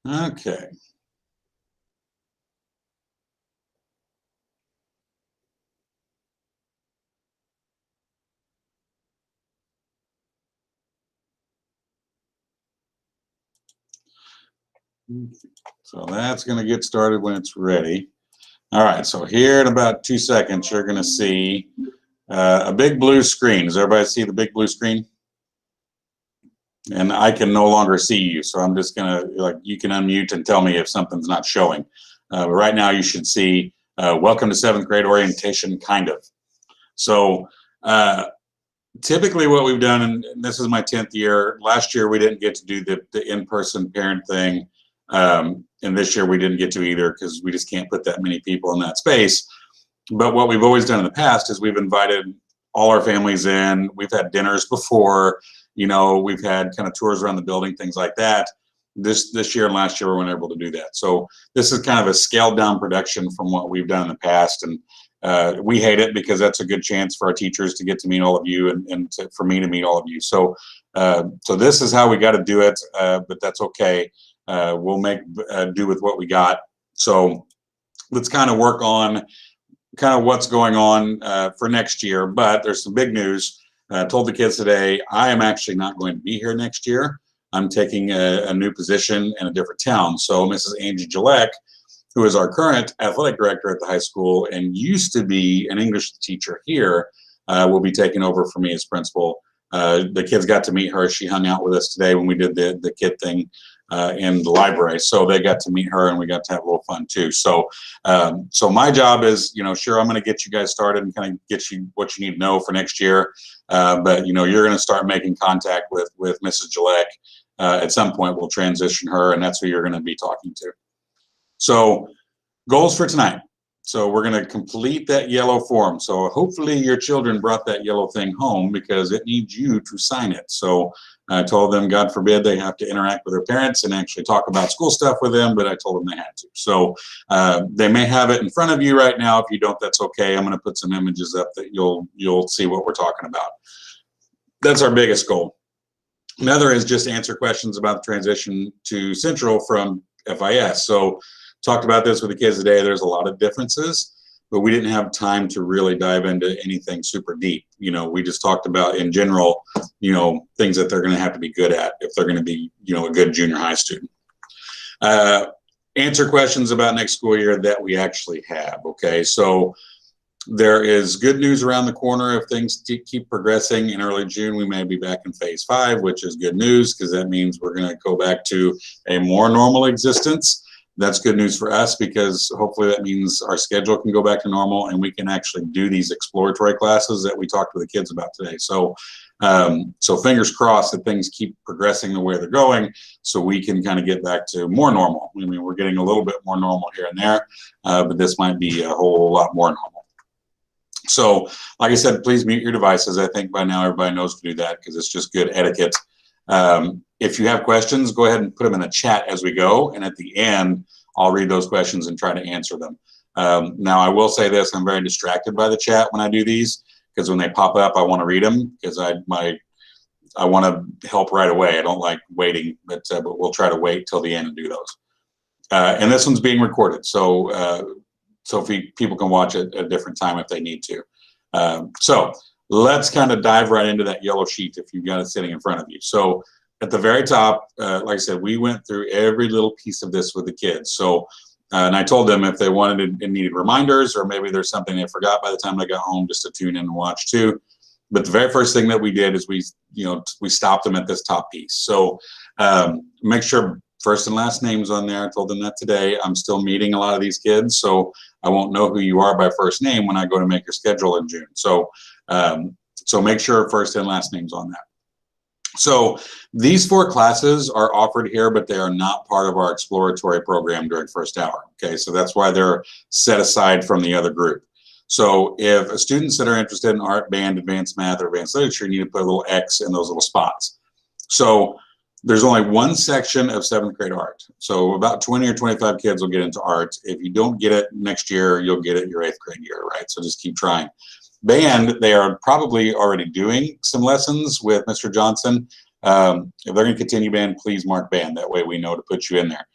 Okay. So that's going to get started when it's ready. All right, so here in about 2 seconds, you're going to see a big blue screen. Does everybody see the big blue screen? And I can no longer see you, so I'm just going to, like, you can unmute and tell me if something's not showing. But right now you should see, welcome to 7th grade orientation, kind of. So typically what we've done, and this is my 10th year, last year we didn't get to do the in-person parent thing. And this year we didn't get to either because we just can't put that many people in that space. But what we've always done in the past is we've invited all our families in. We've had dinners before, you know, we've had kind of tours around the building, things like that. This year and last year we weren't able to do that. So this is kind of a scaled down production from what we've done in the past. And we hate it because that's a good chance for our teachers to get to meet all of you and for me to meet all of you. So so this is how we got to do it, but that's okay. We'll make do with what we got. So let's kind of work on kind of what's going on for next year. But there's some big news. I told the kids today, I am actually not going to be here next year. I'm taking a new position in a different town. So Mrs. Angie Gillette, who is our current athletic director at the high school and used to be an English teacher here, will be taking over for me as principal. The kids got to meet her. She hung out with us today when we did the kid thing in the library. So they got to meet her and we got to have a little fun too. So so my job is, you know, sure, I'm going to get you guys started and kind of get you what you need to know for next year. But, you know, you're going to start making contact with Mrs. Gillette. At some point, we'll transition her, and that's who you're going to be talking to. So goals for tonight. So we're going to complete that yellow form. So hopefully your children brought that yellow thing home because it needs you to sign it. So I told them, God forbid, they have to interact with their parents and actually talk about school stuff with them, but I told them they had to. So they may have it in front of you right now. If you don't, that's okay. I'm going to put some images up that you'll see what we're talking about. That's our biggest goal. Another is just answer questions about the transition to Central from FIS. So talked about this with the kids today. There's a lot of differences, but we didn't have time to really dive into anything super deep. You know, we just talked about in general, you know, things that they're going to have to be good at if they're going to be, you know, a good junior high student. Answer questions about next school year that we actually have. Okay, so there is good news around the corner. If things keep progressing in early June, we may be back in phase 5, which is good news because that means we're going to go back to a more normal existence. That's good news for us because hopefully that means our schedule can go back to normal and we can actually do these exploratory classes that we talked to the kids about today. So so fingers crossed that things keep progressing the way they're going so we can kind of get back to more normal. I mean, we're getting a little bit more normal here and there, but this might be a whole lot more normal. So like I said, please mute your devices. I think by now everybody knows to do that because it's just good etiquette. If you have questions, go ahead and put them in the chat as we go. And at the end, I'll read those questions and try to answer them. Now, I will say this, I'm very distracted by the chat when I do these because when they pop up, I want to read them because I want to help right away. I don't like waiting, but we'll try to wait till the end and do those. And this one's being recorded. So people can watch it at a different time if they need to. So let's kind of dive right into that yellow sheet if you've got it sitting in front of you. So at the very top, like I said, we went through every little piece of this with the kids. So, and I told them if they wanted and needed reminders or maybe there's something they forgot by the time they got home just to tune in and watch too. But the very first thing that we did is we stopped them at this top piece. So make sure first and last names on there. I told them that today. I'm still meeting a lot of these kids, so I won't know who you are by first name when I go to make your schedule in June. So so make sure first and last names on that. So these 4 classes are offered here, but they are not part of our exploratory program during first hour. Okay, so that's why they're set aside from the other group. So if students that are interested in art, band, advanced math, or advanced literature, you need to put a little X in those little spots. So there's only one section of 7th grade art. So about 20 or 25 kids will get into art. If you don't get it next year, you'll get it your 8th grade year, right? So just keep trying. Band, they are probably already doing some lessons with Mr. Johnson. If they're going to continue band, please mark band. That way we know to put you in there.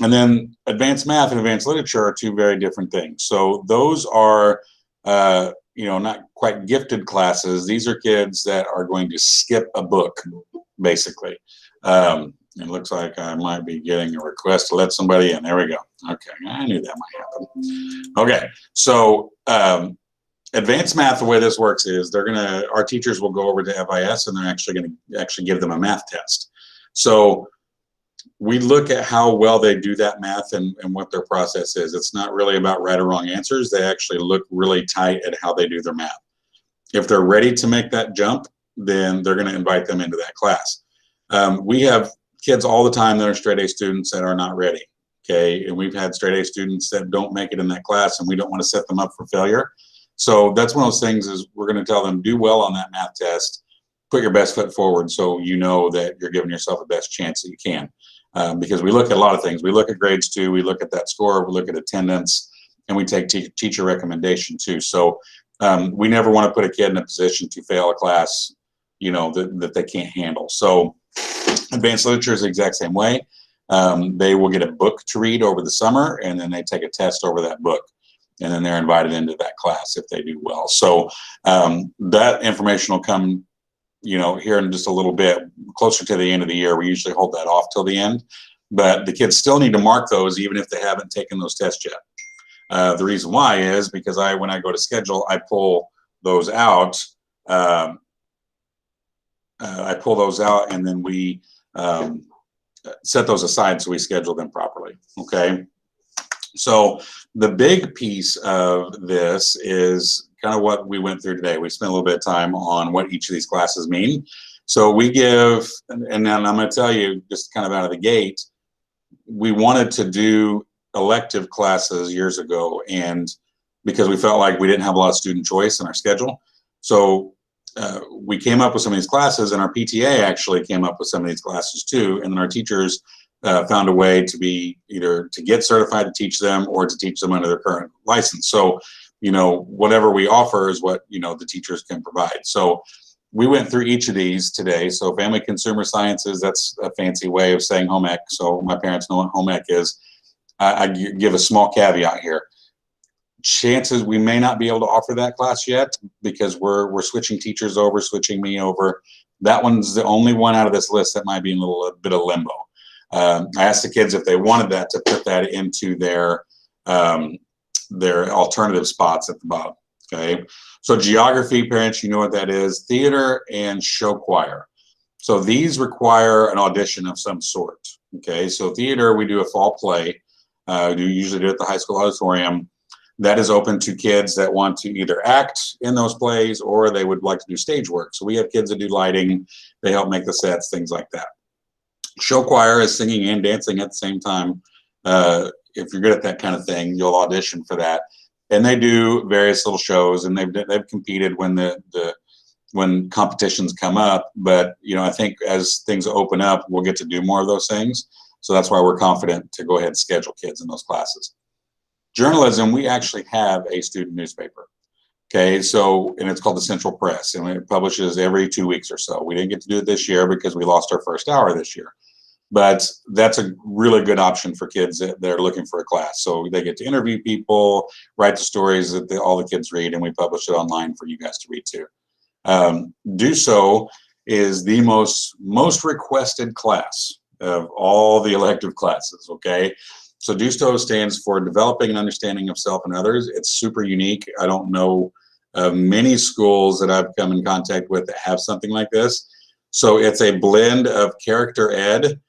And then advanced math and advanced literature are two very different things. So those are, not quite gifted classes. These are kids that are going to skip a book, basically. It looks like I might be getting a request to let somebody in. There we go. Okay, I knew that might happen. Okay, so advanced math, the way this works is our teachers will go over to FIS and they're actually going to give them a math test. So we look at how well they do that math and what their process is. It's not really about right or wrong answers. They actually look really tight at how they do their math. If they're ready to make that jump, then they're going to invite them into that class. We have kids all the time that are straight A students that are not ready. Okay, and we've had straight A students that don't make it in that class, and we don't want to set them up for failure. So that's one of those things is we're going to tell them, do well on that math test, put your best foot forward so you know that you're giving yourself the best chance that you can. Because we look at a lot of things. We look at grades too, we look at that score, we look at attendance, and we take teacher recommendation too. So we never want to put a kid in a position to fail a class, that they can't handle. So advanced literature is the exact same way. They will get a book to read over the summer, and then they take a test over that book. And then they're invited into that class if they do well. So that information will come, here in just a little bit, closer to the end of the year. We usually hold that off till the end. But the kids still need to mark those even if they haven't taken those tests yet. The reason why is because when I go to schedule, I pull those out. And then we set those aside so we schedule them properly. Okay. So the big piece of this is kind of what we went through today. We spent a little bit of time on what each of these classes mean. So we give, and then I'm going to tell you just kind of out of the gate, we wanted to do elective classes years ago, and because we felt like we didn't have a lot of student choice in our schedule. So we came up with some of these classes, and our PTA actually came up with some of these classes too, and then our teachers found a way to be either to get certified to teach them or to teach them under their current license. So, whatever we offer is what, the teachers can provide. So we went through each of these today. So family consumer sciences, that's a fancy way of saying home ec. So my parents know what home ec is. I give a small caveat here. Chances we may not be able to offer that class yet because we're switching teachers over, switching me over. That one's the only one out of this list that might be in a little bit of limbo. I asked the kids if they wanted that to put that into their alternative spots at the bottom. Okay, so geography, parents, you know what that is. Theater and show choir. So these require an audition of some sort. Okay, so theater, we do a fall play. We usually do it at the high school auditorium. That is open to kids that want to either act in those plays or they would like to do stage work. So we have kids that do lighting. They help make the sets, things like that. Show choir is singing and dancing at the same time. If you're good at that kind of thing, you'll audition for that. And they do various little shows, and they've competed when competitions come up. But I think as things open up, we'll get to do more of those things. So that's why we're confident to go ahead and schedule kids in those classes. Journalism, we actually have a student newspaper. Okay, so, and it's called the Central Press, and it publishes every 2 weeks or so. We didn't get to do it this year because we lost our first hour this year. But that's a really good option for kids that are looking for a class. So they get to interview people, write the stories that all the kids read, and we publish it online for you guys to read too. Do So is the most requested class of all the elective classes, okay? So Do So stands for Developing an Understanding of Self and Others. It's super unique. I don't know of many schools that I've come in contact with that have something like this. So it's a blend of character ed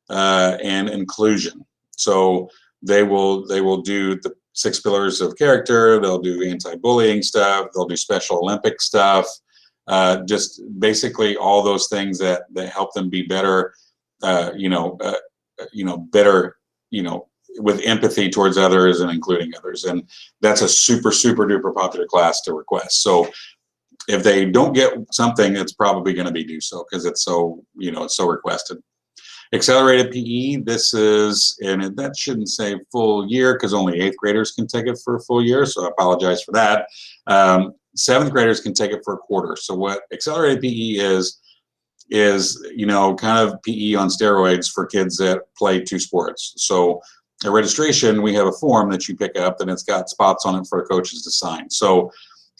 and inclusion. So they will do the 6 pillars of character. They'll do anti-bullying stuff. They'll do Special Olympic stuff. Just basically all those things that help them be better, better, with empathy towards others and including others. And that's a super, super duper popular class to request. So if they don't get something, it's probably going to be Do So because it's so, it's so requested. Accelerated PE, this is, and that shouldn't say full year because only 8th graders can take it for a full year. So I apologize for that. 7th graders can take it for a quarter. So what accelerated PE is kind of PE on steroids for kids that play 2 sports. So at registration, we have a form that you pick up, and it's got spots on it for coaches to sign. So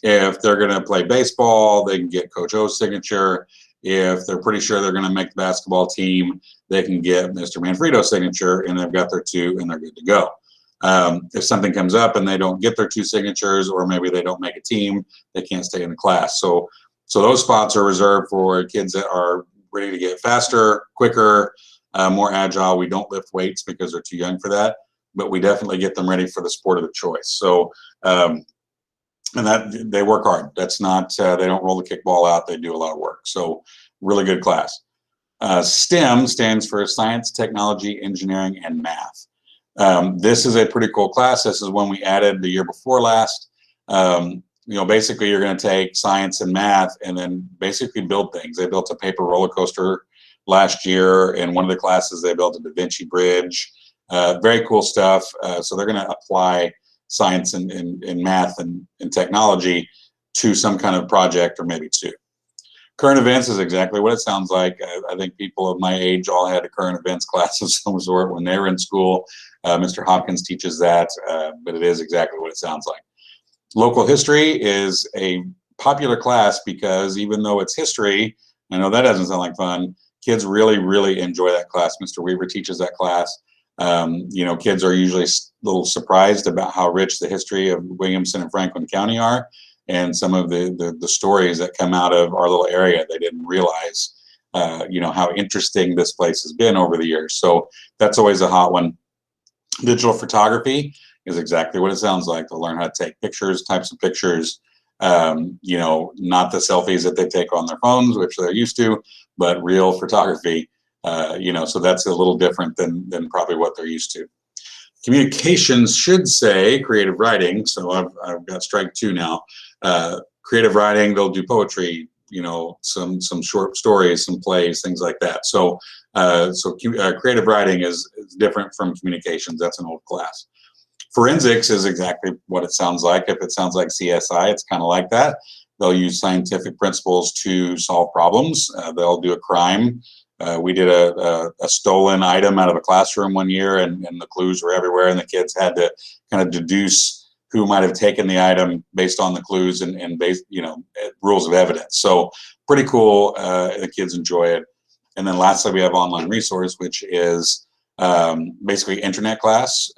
if they're going to play baseball, they can get Coach O's signature. If they're pretty sure they're going to make the basketball team, they can get Mr. Manfredo's signature, and they've got their 2, and they're good to go. If something comes up and they don't get their 2 signatures, or maybe they don't make a team, they can't stay in the class. So those spots are reserved for kids that are ready to get faster, quicker, more agile. We don't lift weights because they're too young for that, but we definitely get them ready for the sport of their choice. So, and that they work hard. That's not, they don't roll the kickball out. They do a lot of work. So really good class. STEM stands for Science, Technology, Engineering, and Math. This is a pretty cool class. This is one we added the year before last. Basically you're going to take science and math and then basically build things. They built a paper roller coaster last year. In one of the classes, they built a Da Vinci bridge. Very cool stuff. So they're going to apply science and math and technology to some kind of project, or maybe 2. Current events is exactly what it sounds like. I think people of my age all had a current events class of some sort when they were in school. Mr. Hopkins teaches that, but it is exactly what it sounds like. Local history is a popular class because even though it's history, I know that doesn't sound like fun, kids really, really enjoy that class. Mr. Weaver teaches that class. Kids are usually a little surprised about how rich the history of Williamson and Franklin County are, and some of the stories that come out of our little area. They didn't realize, how interesting this place has been over the years. So that's always a hot one. Digital photography is exactly what it sounds like. They'll learn how to take pictures, types of pictures, not the selfies that they take on their phones, which they're used to, but real photography, so that's a little different than probably what they're used to. Communications should say creative writing. So I've got strike 2 now. Creative writing, they'll do poetry, some short stories, some plays, things like that. So creative writing is different from communications. That's an old class. Forensics is exactly what it sounds like. If it sounds like CSI, it's kind of like that. They'll use scientific principles to solve problems. They'll do a crime. We did a stolen item out of a classroom one year, and the clues were everywhere, and the kids had to kind of deduce who might have taken the item based on the clues and based, rules of evidence. So pretty cool. The kids enjoy it. And then lastly, we have online resource, which is basically internet class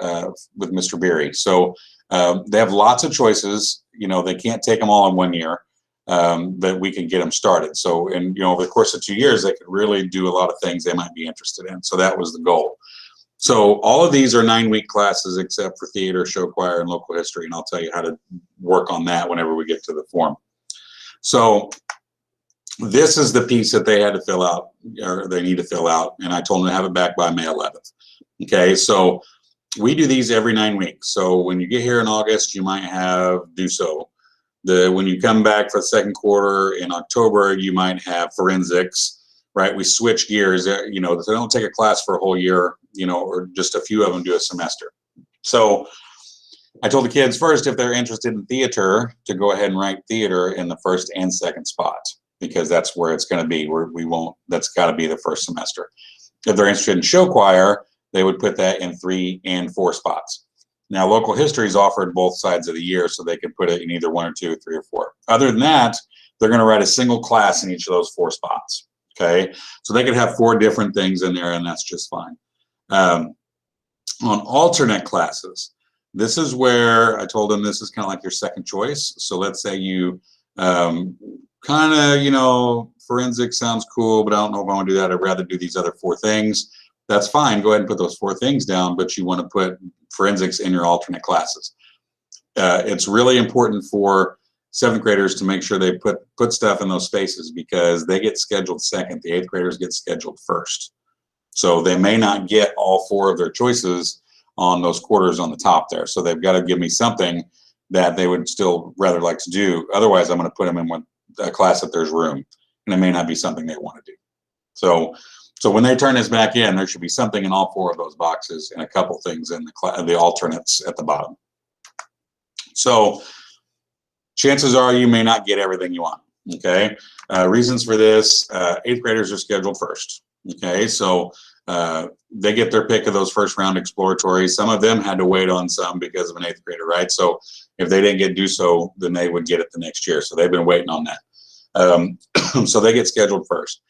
with Mr. Beery. So they have lots of choices. They can't take them all in 1 year, but we can get them started. So, over the course of 2 years, they could really do a lot of things they might be interested in. So that was the goal. So all of these are 9-week classes except for theater, show choir, and local history. And I'll tell you how to work on that whenever we get to the form. So this is the piece that they had to fill out, or they need to fill out. And I told them to have it back by May 11th. Okay, so we do these every 9 weeks. So when you get here in August, you might do so. When you come back for the second quarter in October, you might have forensics, right? We switch gears. They don't take a class for a whole year, or just a few of them do a semester. So I told the kids first, if they're interested in theater, to go ahead and write theater in the first and second spot, because that's where it's going to be. That's got to be the first semester. If they're interested in show choir, they would put that in 3 and 4 spots. Now, local history is offered both sides of the year, so they could put it in either 1 or 2, 3 or 4. Other than that, they're going to write a single class in each of those 4 spots. Okay, so they could have 4 different things in there, and that's just fine. On alternate classes, this is where I told them this is kind of like your second choice. So let's say you forensics sounds cool, but I don't know if I want to do that. I'd rather do these other 4 things. That's fine. Go ahead and put those 4 things down, but you want to put forensics in your alternate classes. It's really important for 7th graders to make sure they put stuff in those spaces, because they get scheduled second. The 8th graders get scheduled first. So they may not get all 4 of their choices on those quarters on the top there. So they've got to give me something that they would still rather like to do. Otherwise, I'm going to put them in a class if there's room, and it may not be something they want to do. So when they turn this back in, there should be something in all 4 of those boxes and a couple things in the alternates at the bottom. So chances are you may not get everything you want. Okay. Reasons for this: 8th graders are scheduled first. Okay, so they get their pick of those first round exploratories. Some of them had to wait on some because of an 8th grader, right? So if they didn't get do so, then they would get it the next year. So they've been waiting on that. So they get scheduled first.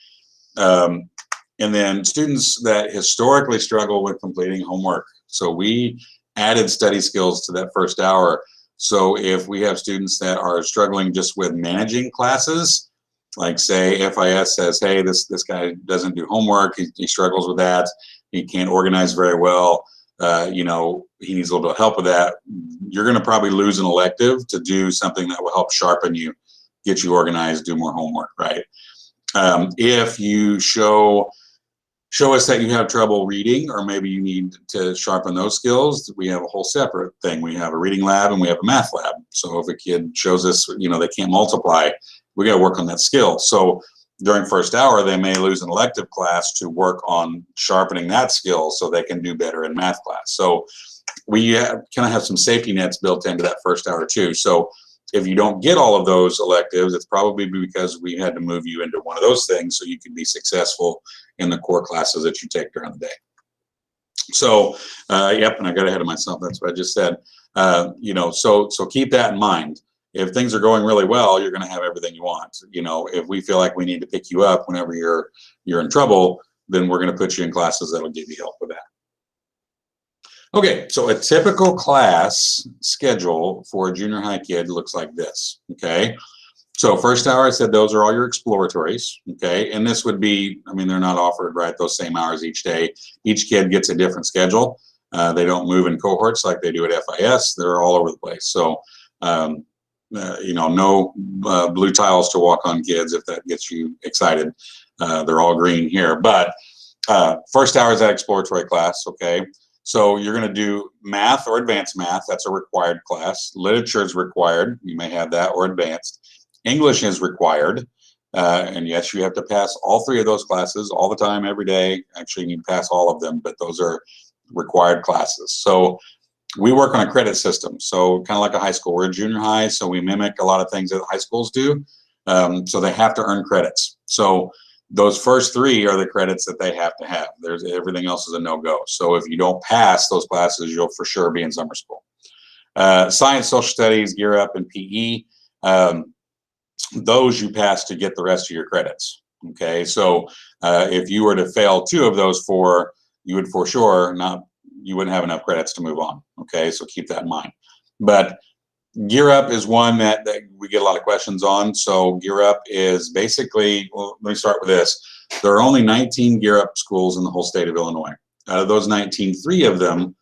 And then students that historically struggle with completing homework. So we added study skills to that first hour. So if we have students that are struggling just with managing classes, like say FIS says, hey, this guy doesn't do homework, he struggles with that, he can't organize very well, you know, he needs a little bit of help with that, you're going to probably lose an elective to do something that will help sharpen you, get you organized, do more homework, right? If you show us that you have trouble reading, or maybe you need to sharpen those skills, we have a whole separate thing. We have a reading lab and we have a math lab. So if a kid shows us, you know, they can't multiply, we got to work on that skill. So during first hour, they may lose an elective class to work on sharpening that skill so they can do better in math class. So we kind of have some safety nets built into that first hour too. So if you don't get all of those electives, it's probably because we had to move you into one of those things so you can be successful in the core classes that you take during the day. So, yep, and I got ahead of myself. That's what I just said. You know, so keep that in mind. If things are going really well, you're going to have everything you want. You know, if we feel like we need to pick you up whenever you're in trouble, then we're going to put you in classes that'll give you help with that. Okay, so a typical class schedule for a junior high kid looks like this, okay? So first hour, I said those are all your exploratories, okay? And this would be, I mean, they're not offered, right, those same hours each day. Each kid gets a different schedule. They don't move in cohorts like they do at FIS. They're all over the place. So, you know, no blue tiles to walk on, kids, if that gets you excited. They're all green here. But first hour is that exploratory class, okay? So you're going to do math or advanced math. That's a required class. Literature is required. You may have that, or advanced. English is required. And yes, you have to pass all 3 of those classes all the time, every day. Actually, you need to pass all of them, but those are required classes. So we work on a credit system. So kind of like a high school. We're a junior high, so we mimic a lot of things that high schools do. So they have to earn credits. So those first 3 are the credits that they have to have. There's everything else is a no-go. So if you don't pass those classes, you'll for sure be in summer school. Science, social studies, gear up, and PE. Those you pass to get the rest of your credits. Okay, so if you were to fail 2 of those 4, you would for sure you wouldn't have enough credits to move on. Okay, so keep that in mind. But Gear Up is one that we get a lot of questions on. So Gear Up is basically, well, let me start with this. There are only 19 Gear Up schools in the whole state of Illinois. Out of those 19, 3 of them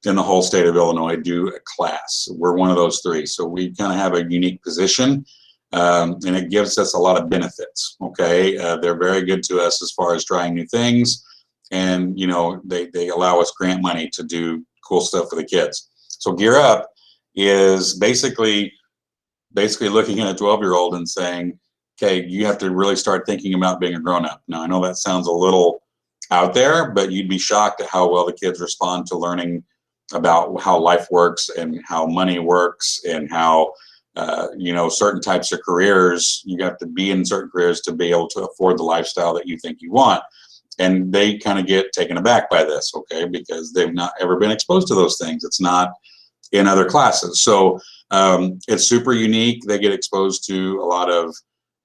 in the whole state of Illinois do a class. We're one of those 3. So we kind of have a unique position, and it gives us a lot of benefits, okay? They're very good to us as far as trying new things, and, you know, they allow us grant money to do cool stuff for the kids. So Gear Up is basically looking at a 12-year-old and saying, okay, you have to really start thinking about being a grown-up. Now, I know that sounds a little out there, but you'd be shocked at how well the kids respond to learning about how life works and how money works and how, you know, certain types of careers, you have to be in certain careers to be able to afford the lifestyle that you think you want. And they kind of get taken aback by this, okay, because they've not ever been exposed to those things. It's not in other classes. So it's super unique. They get exposed to a lot of,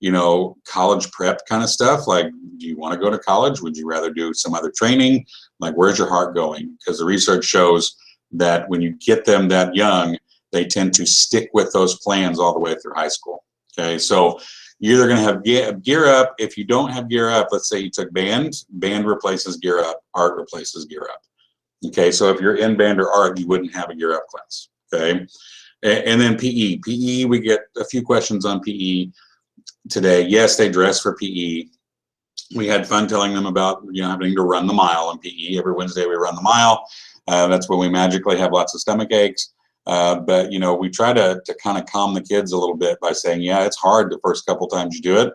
you know, college prep kind of stuff. Like, do you want to go to college? Would you rather do some other training? Like, where's your heart going? Because the research shows that when you get them that young, they tend to stick with those plans all the way through high school. Okay, so you're either going to have Gear Up. If you don't have Gear Up, let's say you took band replaces Gear Up, art replaces Gear Up. Okay, so if you're in band or art, you wouldn't have a Gear Up class. Okay, and then PE. PE, we get a few questions on PE today. Yes, they dress for PE. We had fun telling them about, you know, having to run the mile in PE. Every Wednesday we run the mile. That's when we magically have lots of stomach aches. But, you know, we try to kind of calm the kids a little bit by saying, yeah, it's hard the first couple times you do it,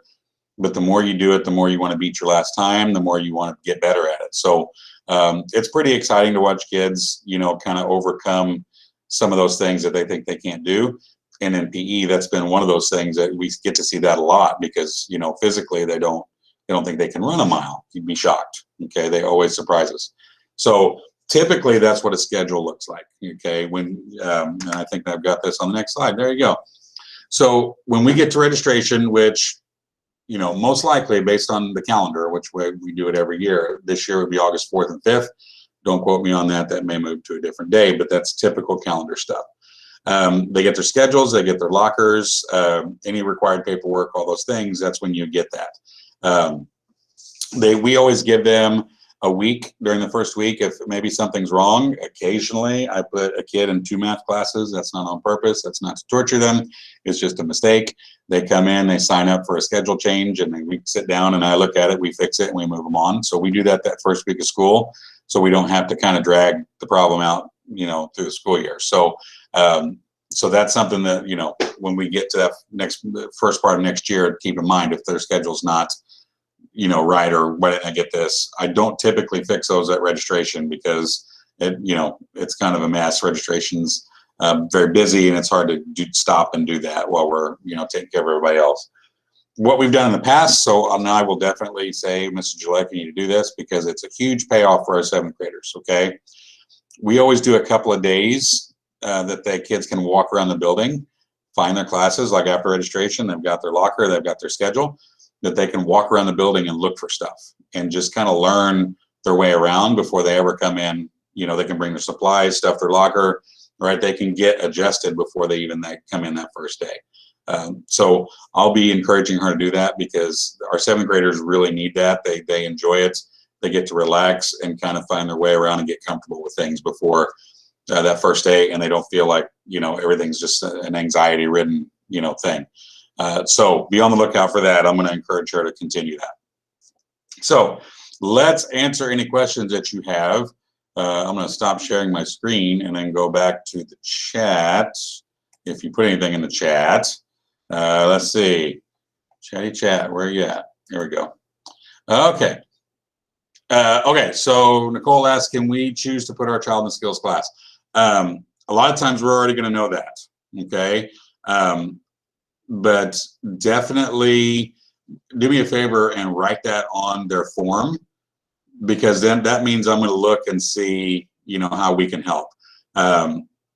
but the more you do it, the more you want to beat your last time, the more you want to get better at it. So it's pretty exciting to watch kids, you know, kind of overcome some of those things that they think they can't do. And in PE, that's been one of those things that we get to see that a lot because, you know, physically they don't they don't think they can run a mile. You'd be shocked. Okay, they always surprise us. So typically that's what a schedule looks like. Okay, when and I think I've got this on the next slide. There you go. So when we get to registration, which, you know, most likely based on the calendar, which way we do it every year, this year would be August 4th and 5th. Don't quote me on that. That may move to a different day, but that's typical calendar stuff. They get their schedules, they get their lockers, any required paperwork, all those things. That's when you get that. We always give them a week during the first week if maybe something's wrong. Occasionally, I put a kid in 2 math classes. That's not on purpose. That's not to torture them. It's just a mistake. They come in, they sign up for a schedule change, and then we sit down and I look at it, we fix it, and we move them on. So we do that first week of school, so we don't have to kind of drag the problem out, you know, through the school year. So so that's something that, you know, when we get to that first part of next year, keep in mind if their schedule's not, you know, right, or why didn't I get this? I don't typically fix those at registration because it, you know, it's kind of a mess. Registration's very busy, and it's hard to stop and do that while we're, you know, taking care of everybody else. What we've done in the past, so now I will definitely say, Mr. Gillette, you need to do this because it's a huge payoff for our 7th graders. Okay, we always do a couple of days that the kids can walk around the building, find their classes. Like after registration, they've got their locker, they've got their schedule, that they can walk around the building and look for stuff and just kind of learn their way around before they ever come in. You know, they can bring their supplies, stuff their locker, right? They can get adjusted before they come in that first day. So I'll be encouraging her to do that because our 7th graders really need that. They enjoy it. They get to relax and kind of find their way around and get comfortable with things before that first day, and they don't feel like, you know, everything's just an anxiety-ridden, you know, thing. So be on the lookout for that. I'm going to encourage her to continue that. So let's answer any questions that you have. I'm going to stop sharing my screen and then go back to the chat. If you put anything in the chat, let's see. Chatty chat, where are you at? Here we go. Okay. Okay, so Nicole asked, can we choose to put our child in the skills class? A lot of times we're already going to know that, okay? But definitely do me a favor and write that on their form, because then that means I'm going to look and see, you know, how we can help.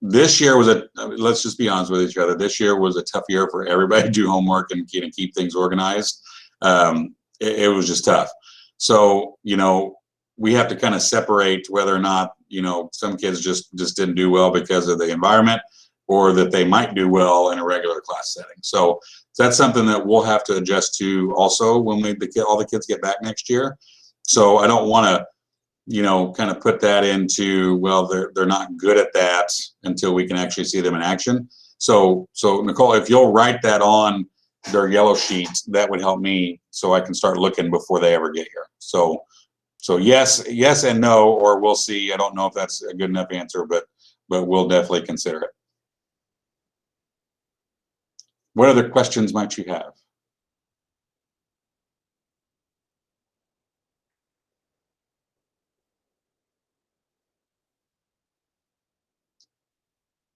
This year was let's just be honest with each other, this year was a tough year for everybody to do homework and keep things organized. It was just tough. So, you know, we have to kind of separate whether or not, you know, some kids just didn't do well because of the environment, or that they might do well in a regular class setting. So that's something that we'll have to adjust to also when all the kids get back next year. So I don't want to, you know, kind of put that into, well, they're not good at that until we can actually see them in action. So Nicole, if you'll write that on their yellow sheet, that would help me so I can start looking before they ever get here. So yes and no, or we'll see. I don't know if that's a good enough answer, but we'll definitely consider it. What other questions might you have?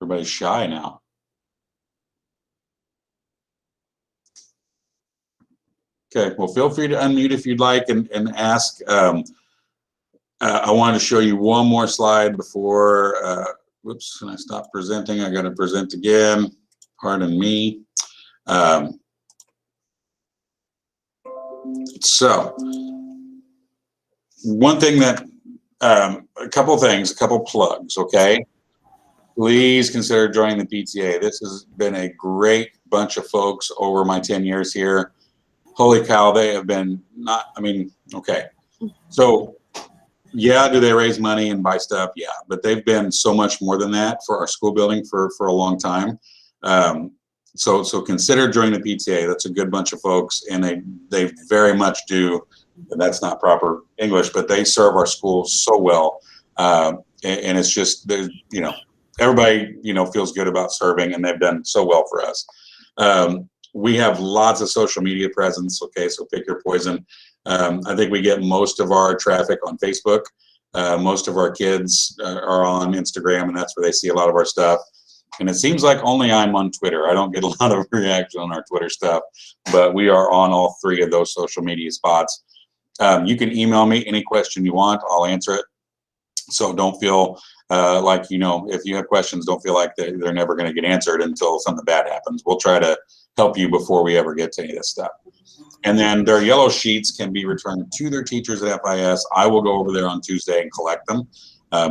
Everybody's shy now. Okay, well, feel free to unmute if you'd like and ask. I wanted to show you one more slide before, whoops, can I stop presenting? I got to present again. Pardon me. So, one thing that, a couple plugs, okay? Please consider joining the PTA. This has been a great bunch of folks over my 10 years here. Holy cow, they have been okay. So, yeah, do they raise money and buy stuff? Yeah, but they've been so much more than that for our school building for a long time. So consider joining the PTA. That's a good bunch of folks, and they very much do. That's not proper English, but they serve our schools so well, and it's just, you know, everybody, you know, feels good about serving, and they've done so well for us. We have lots of social media presence. Okay, so pick your poison. I think we get most of our traffic on Facebook. Most of our kids are on Instagram, and that's where they see a lot of our stuff. And it seems like only I'm on Twitter. I don't get a lot of reaction on our Twitter stuff, but we are on all 3 of those social media spots. You can email me any question you want. I'll answer it. So don't feel like, if you have questions, don't feel like they're never going to get answered until something bad happens. We'll try to help you before we ever get to any of this stuff. And then their yellow sheets can be returned to their teachers at FIS. I will go over there on Tuesday and collect them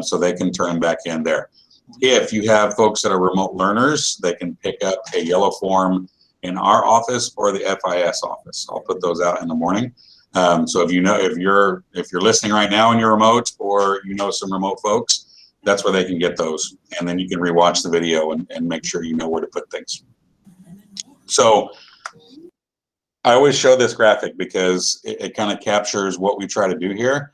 so they can turn them back in there. If you have folks that are remote learners, they can pick up a yellow form in our office or the FIS office. I'll put those out in the morning. So if you're listening right now and you're remote, or some remote folks, that's where they can get those, and then you can rewatch the video and make sure you know where to put things. So I always show this graphic because it kind of captures what we try to do here.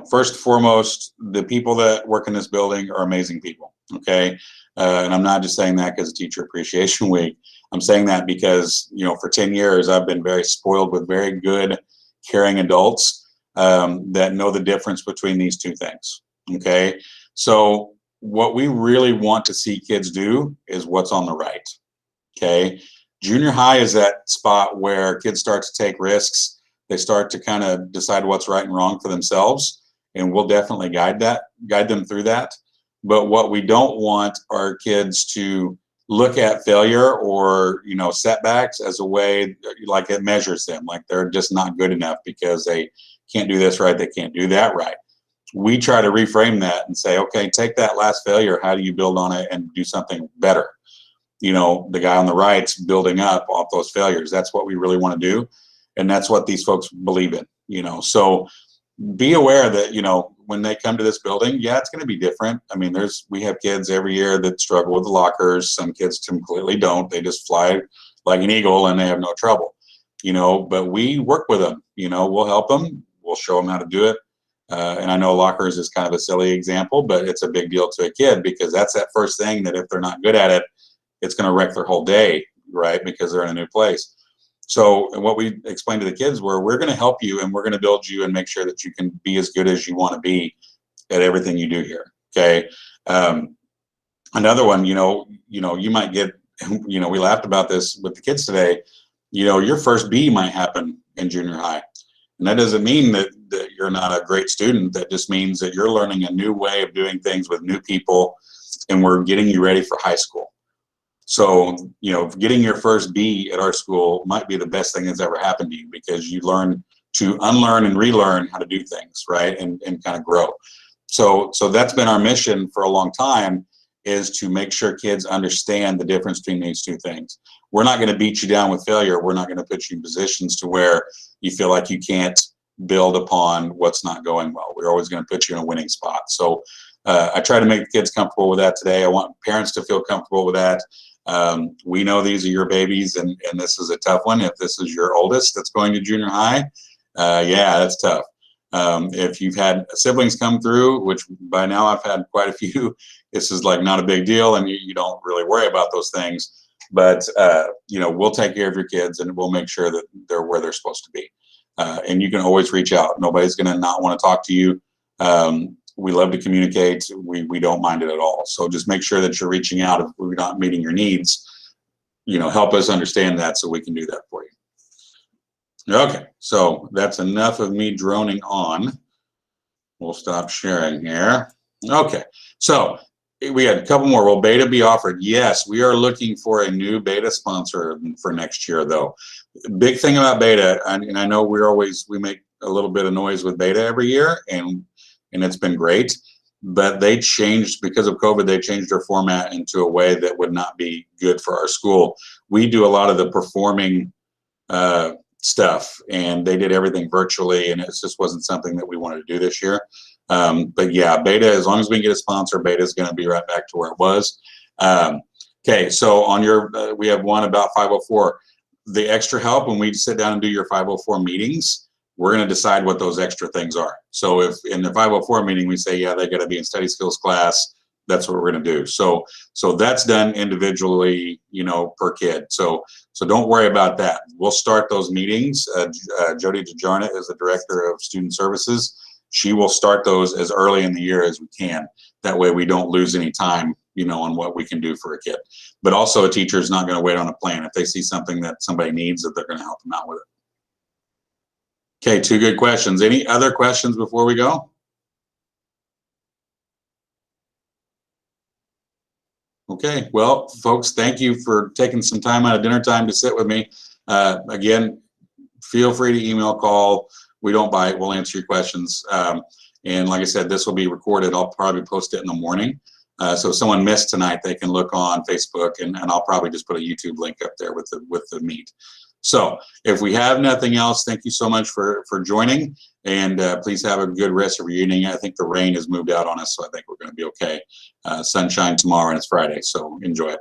First and foremost, the people that work in this building are amazing people. Okay, and I'm not just saying that because it's Teacher Appreciation Week. I'm saying that because, for 10 years, I've been very spoiled with very good, caring adults that know the difference between these 2 things. Okay, so what we really want to see kids do is what's on the right. Okay, junior high is that spot where kids start to take risks. They start to kind of decide what's right and wrong for themselves, and we'll definitely guide them through that. But what we don't want are kids to look at failure or setbacks as a way like it measures them, like they're just not good enough because they can't do this right, they can't do that right. We try to reframe that and say, okay, take that last failure, how do you build on it and do something better? The guy on the right's building up off those failures. That's what we really want to do, and that's what these folks believe in. So be aware that when they come to this building, yeah, it's going to be different. I mean, we have kids every year that struggle with the lockers. Some kids completely don't. They just fly like an eagle and they have no trouble. But we work with them. We'll help them. We'll show them how to do it. And I know lockers is kind of a silly example, but it's a big deal to a kid because that's that first thing that if they're not good at it, it's going to wreck their whole day, right? Because they're in a new place. So what we explained to the kids were, we're going to help you and we're going to build you and make sure that you can be as good as you want to be at everything you do here. Okay. Another one, you might get, we laughed about this with the kids today. Your first B might happen in junior high. And that doesn't mean that you're not a great student. That just means that you're learning a new way of doing things with new people, and we're getting you ready for high school. So, getting your first B at our school might be the best thing that's ever happened to you because you learn to unlearn and relearn how to do things, right? And kind of grow. So that's been our mission for a long time, is to make sure kids understand the difference between these 2 things. We're not going to beat you down with failure. We're not going to put you in positions to where you feel like you can't build upon what's not going well. We're always going to put you in a winning spot. So I try to make the kids comfortable with that today. I want parents to feel comfortable with that. We know these are your babies, and this is a tough one. If this is your oldest that's going to junior high, yeah, that's tough. If you've had siblings come through, which by now I've had quite a few, this is like not a big deal, and you don't really worry about those things. But we'll take care of your kids, and we'll make sure that they're where they're supposed to be. And you can always reach out. Nobody's going to not want to talk to you. We love to communicate. We don't mind it at all. So just make sure that you're reaching out if we're not meeting your needs. Help us understand that so we can do that for you. Okay, so that's enough of me droning on. We'll stop sharing here. Okay, so we had a couple more. Will beta be offered? Yes, we are looking for a new beta sponsor for next year, though. Big thing about beta, and I know we make a little bit of noise with beta every year, and it's been great, but they changed, because of COVID, they changed their format into a way that would not be good for our school. We do a lot of the performing stuff, and they did everything virtually, and it just wasn't something that we wanted to do this year. But yeah, beta, as long as we can get a sponsor, beta is going to be right back to where it was. Okay, so on your, we have one about 504. The extra help, when we sit down and do your 504 meetings, we're going to decide what those extra things are. So if in the 504 meeting we say, yeah, they got to be in study skills class, that's what we're going to do. So that's done individually, per kid. So don't worry about that. We'll start those meetings. Jody DeJarnett is the director of student services. She will start those as early in the year as we can. That way we don't lose any time, you know, on what we can do for a kid. But also a teacher is not going to wait on a plan. If they see something that somebody needs, that they're going to help them out with it. Okay, 2 good questions. Any other questions before we go? Okay, well, folks, thank you for taking some time out of dinner time to sit with me. Again, feel free to email, call. We don't bite. We'll answer your questions. And like I said, this will be recorded. I'll probably post it in the morning. So if someone missed tonight, they can look on Facebook, and I'll probably just put a YouTube link up there with the meet. So if we have nothing else, thank you so much for joining, and please have a good rest of your evening. I think the rain has moved out on us, so I think we're going to be okay. Sunshine tomorrow, and it's Friday, so enjoy it.